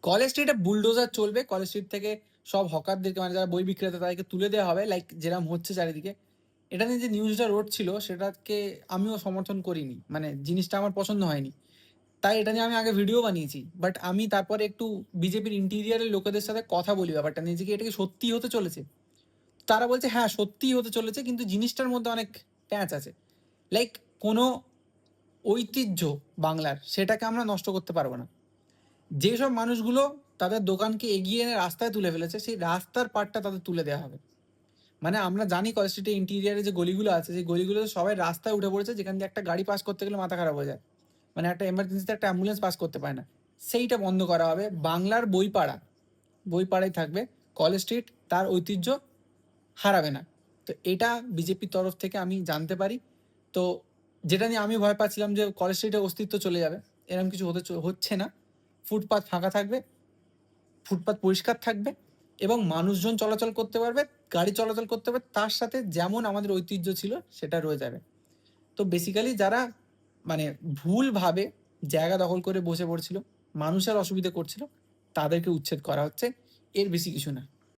College স্ট্রিটে bulldozer চলবে, college street থেকে সব হকারদেরকে মানে যারা বই বিক্রেতা তাদেরকে তুলে দেওয়া হবে, লাইক যেরকম হচ্ছে চারিদিকে। এটা নিয়ে যে নিউজটা ছিল সেটাকে আমিও সমর্থন করিনি, মানে জিনিসটা আমার পছন্দ হয়নি, তাই এটা নিয়ে আমি আগে ভিডিও বানিয়েছি। বাট আমি তারপরে একটু বিজেপির ইন্টিরিয়ারের লোকেদের সাথে কথা বলি ব্যাপারটা নিয়ে, যে কি এটা কি সত্যি হতে চলেছে। তারা বলছে হ্যাঁ সত্যিই হতে চলেছে, কিন্তু জিনিসটার মধ্যে অনেক প্যাঁচ আছে। লাইক কোনো ঐতিহ্য বাংলার সেটাকে আমরা নষ্ট করতে পারবো না। যেসব মানুষগুলো তাদের দোকানকে এগিয়ে এনে রাস্তায় তুলে ফেলেছে, সেই রাস্তার পার্টটা তাদের তুলে দেওয়া হবে। মানে আমরা জানি কলেজ স্ট্রিটের ইন্টিরিয়ারে যে গলিগুলো আছে, সেই গলিগুলোতে সবাই রাস্তায় উঠে পড়েছে, যেখান দিয়ে একটা গাড়ি পাস করতে গেলে মাথা খারাপ হয়ে যায়, মানে একটা এমার্জেন্সিতে একটা অ্যাম্বুলেন্স পাস করতে পারে না। সেইটা বন্ধ করা হবে। বাংলার বইপাড়ায় থাকবে, কলেজ স্ট্রিট তার ঐতিহ্য হারাবে না। তো এটা বিজেপির তরফ থেকে আমি জানতে পারি। তো যেটা নিয়ে আমি ভয় পাচ্ছিলাম যে কলেজ স্ট্রিটের অস্তিত্ব চলে যাবে, এরকম কিছু হচ্ছে না। ফুটপাথ ফাঁকা থাকবে, ফুটপাথ পরিষ্কার থাকবে, এবং মানুষজন চলাচল করতে পারবে, গাড়ি চলাচল করতে পারবে, তার সাথে যেমন আমাদের ঐতিহ্য ছিল সেটা রয়ে যাবে। তো বেসিক্যালি যারা মানে ভুলভাবে জায়গা দখল করে বসে পড়ছিল, মানুষের অসুবিধা করছিল, তাদেরকে উচ্ছেদ করা হচ্ছে, এর বেশি কিছু না।